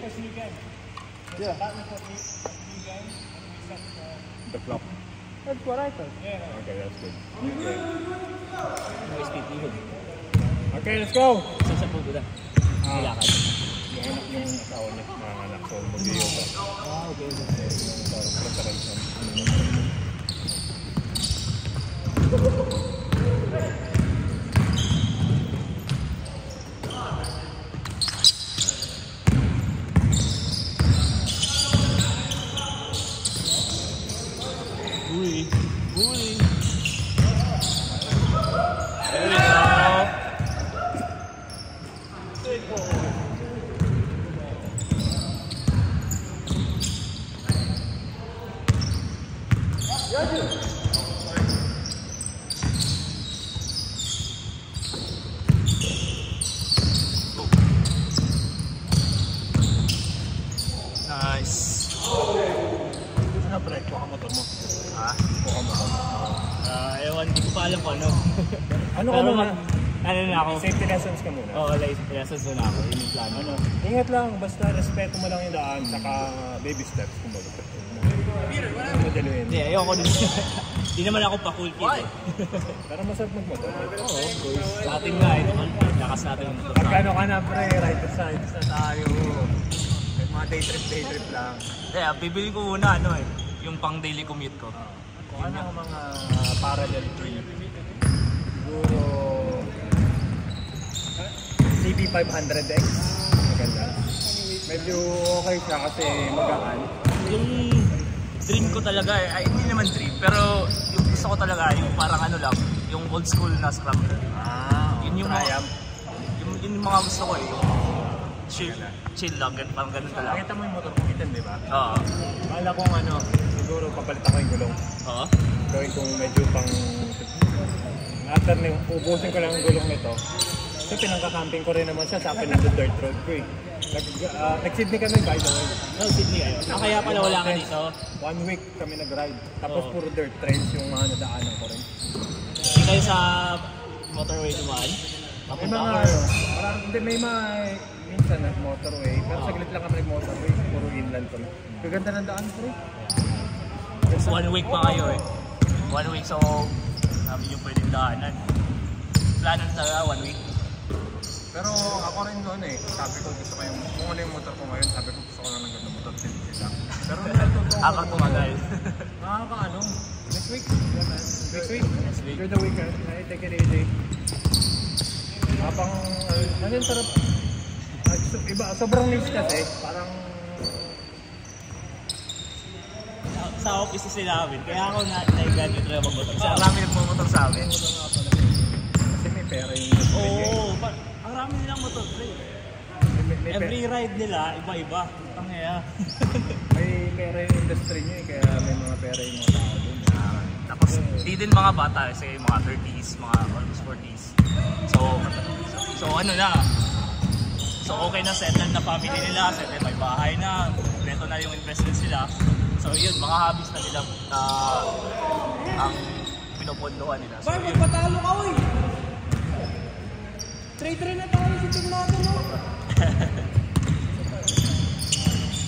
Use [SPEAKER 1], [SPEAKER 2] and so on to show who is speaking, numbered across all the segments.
[SPEAKER 1] this weekend.
[SPEAKER 2] Yeah.
[SPEAKER 1] That was what we game, and we set
[SPEAKER 2] The clock. That's what I thought.
[SPEAKER 1] yeah.
[SPEAKER 2] Okay, that's good.
[SPEAKER 3] Okay, let's go!
[SPEAKER 4] Saan siya pupunta? Ilakad.
[SPEAKER 2] Yung asawa niya, mga anak ko, mag-iyo pa.
[SPEAKER 4] Okay.
[SPEAKER 2] Parang preparation.
[SPEAKER 4] Uy. Nice.
[SPEAKER 2] Ano break? Kuha motor mo.
[SPEAKER 4] Ha?
[SPEAKER 2] Kuha motor.
[SPEAKER 4] Ewan, hindi ko pa alam kung ano.
[SPEAKER 2] Ano ka
[SPEAKER 4] Pero
[SPEAKER 2] muna?
[SPEAKER 4] ano na ako?
[SPEAKER 2] Safety lessons ka muna.
[SPEAKER 4] Oo, lessons na ako. Yun yung plano.
[SPEAKER 2] Ano? Ingat lang, basta respeto mo lang yung daan, saka baby steps, kumbaga. Madaluin.
[SPEAKER 4] Hindi, ayoko din. Hindi naman ako pa-cool kid. Why?
[SPEAKER 2] Pero masarap magmotor.
[SPEAKER 4] Oo, of course. Sa atin nga, lakas natin yung motor.
[SPEAKER 2] Pagkano ka na, pre, rider sides na tayo. Mga day trip lang.
[SPEAKER 4] Kaya, bibili ko muna yung pang daily commute ko.
[SPEAKER 2] Kung ano ang mga parallel trip. Siguro CB500X. Maganda. Medyo okay siya kasi magaan.
[SPEAKER 4] Yung dream ko talaga ay hindi naman dream, pero yung gusto ko talaga yung parang yung old school na scrambler. Yun yung
[SPEAKER 2] Triumph.
[SPEAKER 4] Yun yung mga gusto ko chill lang, parang ganun talaga.
[SPEAKER 2] Nakita mo yung motor kong itim, di ba?
[SPEAKER 4] Oo.
[SPEAKER 2] Kala kong siguro papalitan ko yung gulong.
[SPEAKER 4] Oo?
[SPEAKER 2] Gawin kong medyo pang... After ubusin ko lang ang gulong nito. So pinangka-camping ko rin naman siya sa akin ng dirt road ko eh. Nag-Sydney kami by the way.
[SPEAKER 4] No, Sydney kayo. Kaya pala wala ka dito.
[SPEAKER 2] 1 week kami nag-ride. Tapos puro dirt trails yung mga nadaanan ko rin.
[SPEAKER 4] Hindi kayo sa motorway dumaan?
[SPEAKER 2] May mga may mga minsan nag-motorway. Pero saglit lang kami nag-motorway. Puro inland kami. Gaganda ng daan ko rin.
[SPEAKER 4] 1 week pa kayo eh. 1 week, so namin yung pwedeng daanan. Plano talaga 1 week.
[SPEAKER 2] Pero ako rin noon sabi ko gusto ko kung ano yung motor ko ngayon, sabi ko gusto ko lang ng ganda motor sila. Pero natutuwa
[SPEAKER 4] Habang tumagal.
[SPEAKER 2] Nakakaano? Next week? Next week? You're the weekend. Take it easy. Habang, ano yung sarap? Iba, sobrang nice kasi. Parang...
[SPEAKER 4] Sa office sila namin, kaya ako naiganyo talaga mag-motor. Marami nagmamotor sa amin.
[SPEAKER 2] Kasi may pera yung
[SPEAKER 4] Oo, ang rami nilang motor. Every ride nila, iba-iba. Tangya.
[SPEAKER 2] May pera yung industry nyo kaya may mga pera yung mga tao dun.
[SPEAKER 4] Tapos, di din mga bata, kasi mga 30s, mga almost 40s. So ano na. So okay na, settled na family nila, settled may bahay na, kompleto na yung investment sila. So yun, mga hobbies na nila ang pinupunduhan nila. So,
[SPEAKER 3] Bay, magpatalo ka uy! Trade na tayo sa team natin, no?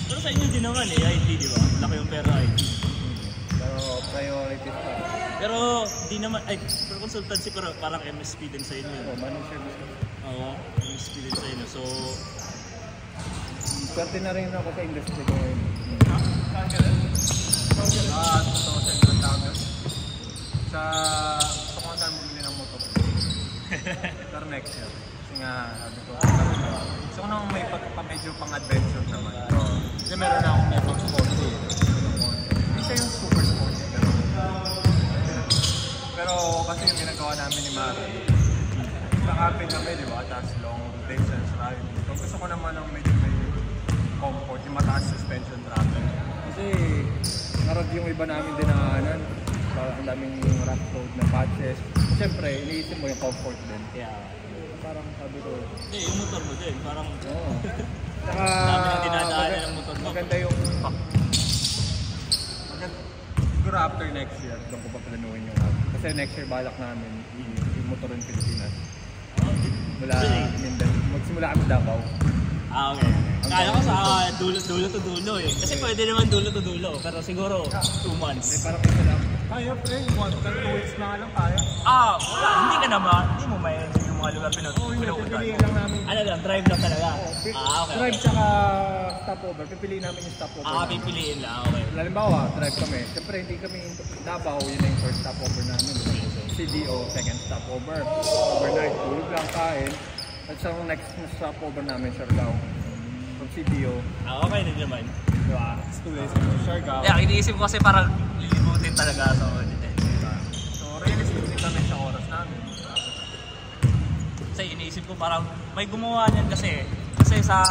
[SPEAKER 4] Pero sa inyo din naman IT, di ba? Laki yung pera IT.
[SPEAKER 2] Pero priorities pa.
[SPEAKER 4] Pero di naman, pero consultancy parang MSP din sa inyo.
[SPEAKER 2] Oo, manong service ko.
[SPEAKER 4] Oo, MSP din sa inyo. So,
[SPEAKER 2] swerte na rin ako sa industry ko ngayon. Sa kung saan bumili ng motor. Pero next year. Kasi nga, sabi ko, gusto ko naman may medyo pang-adventure naman. Kasi meron na akong may pang-sporty. Hindi siya yung super sporty. Pero kasi yung ginagawa namin ni Mari, naka-camping kami, di ba? Tapos long distance riding. So gusto ko naman ng medyo may comfort, yung mataas suspension travel. Kasi narag yung iba namin dinaanan. Ang daming rough road na patches. Siyempre, iniisip mo yung comfort din.
[SPEAKER 4] yeah.
[SPEAKER 2] Parang sabi ko,
[SPEAKER 4] Hindi, yung motor mo din, parang
[SPEAKER 2] oo. Saka,
[SPEAKER 4] dami nang dinadaanan ng motor mo.
[SPEAKER 2] maganda yung... Siguro after next year, doon ko pa planuhin yung kasi next year balak namin yung motor ng Pilipinas. Mula Mindanao. Magsimula kami Davao.
[SPEAKER 4] Ah, okay. Kala ko sa dulo to dulo eh. Kasi pwede naman dulo to dulo. Pero siguro 2 months.
[SPEAKER 2] Parang ito lang. Kaya pre, 1 to 2 weeks na lang kaya.
[SPEAKER 4] Ah, wala. Hindi ka naman. Hindi mo may yung mga lugar pinupuntan.
[SPEAKER 2] Pipiliin lang namin.
[SPEAKER 4] Ano lang, drive lang talaga. Okay.
[SPEAKER 2] Drive tsaka stopover. Pipiliin namin yung stopover.
[SPEAKER 4] Pipiliin lang. Okay.
[SPEAKER 2] Halimbawa, drive kami. Siyempre, hindi kami Davao, yun na yung first stopover namin. CDO, second stopover. Overnight, tulog lang, kain. At sa next stopover namin, Siargao. From CDO.
[SPEAKER 4] Okay din naman.
[SPEAKER 2] Diba? It's 2 days from Siargao.
[SPEAKER 4] Yeah, iniisip ko kasi parang lilibutin talaga.
[SPEAKER 2] So, realistic din kami sa oras namin.
[SPEAKER 4] Kasi iniisip ko parang may gumawa niyan kasi sa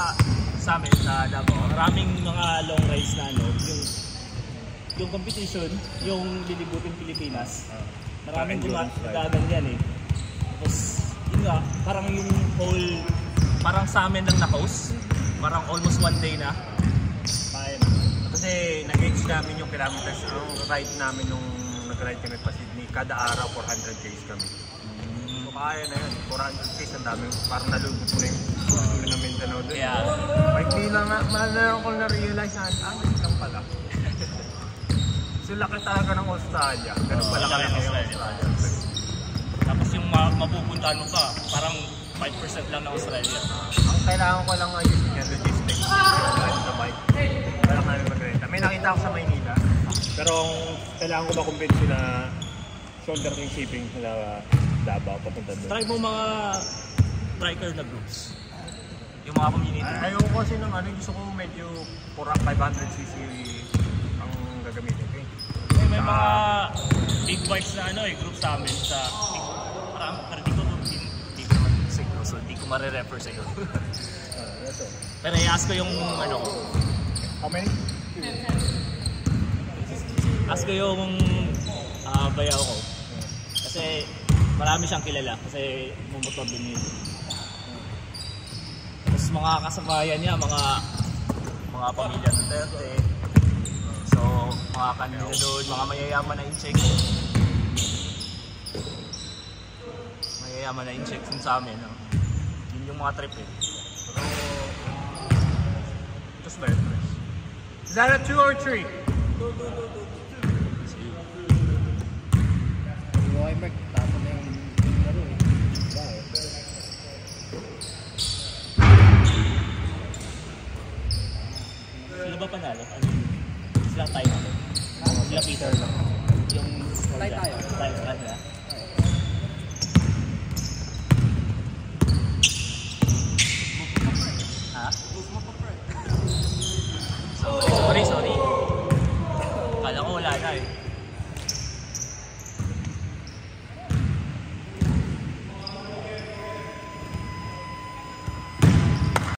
[SPEAKER 4] amin sa Davao, maraming mga long rides na ano, yung competition, yung lilibutin Pilipinas. Maraming gumaganyan eh. Tapos yun nga, parang yung whole, parang sa amin lang na-host, parang almost 1 day na.
[SPEAKER 2] Kasi nag-gauge namin yung kilometers, ang ride namin nung nag-ride kami pa Sydney, kada araw 400 km kami. So kaya na yun, 400 km ang dami, parang nalugod ko na yung dulo ng Mindanao doon.
[SPEAKER 4] Kaya,
[SPEAKER 2] Like di lang nga, malalang ko na-realize na, lang pala. So laki talaga ng Australia, ganun pala
[SPEAKER 4] laki ng
[SPEAKER 2] kaya ng
[SPEAKER 4] Australia.
[SPEAKER 2] Australia.
[SPEAKER 4] tapos yung mapupuntahan mo pa, parang 5% lang ng Australia.
[SPEAKER 2] Ang kailangan ko lang ayusin yan, logistics. Ride na bike. Wala kami mag-renta. May nakita ako sa Maynila. Pero kailangan ko makumbinsi na shoulder yung shipping sa Davao papunta doon.
[SPEAKER 4] Try mo mga triker na groups. Yung mga community.
[SPEAKER 2] Ayoko kasi ng ano, gusto ko medyo 500cc ang gagamitin ko.
[SPEAKER 4] May mga big bikes na ano group sa amin sa parang pero hindi ko naman siguro so hindi ko mare-refer sa iyo. Pero i-ask ko yung ano ko.
[SPEAKER 2] How many?
[SPEAKER 4] Ask ko yung bayaw ko. Kasi marami siyang kilala kasi mumotor din yun. Tapos mga kasabayan niya, mga pamilya Duterte. So, mga kanila doon, mga mayayaman na in-check. Mayayaman na in-check sa amin. No? Yun yung mga trip eh.
[SPEAKER 2] Just let it rest. Is that a 2 or 3?
[SPEAKER 3] Okay, Mark. Tapos na yung laro eh.
[SPEAKER 4] Sila ba panalo? Ano? Sila tayo. Sila Peter lang. Yung score
[SPEAKER 3] Tayo tayo.
[SPEAKER 4] Tayo sa kanila. Ha? Sorry. Kala ko wala na eh.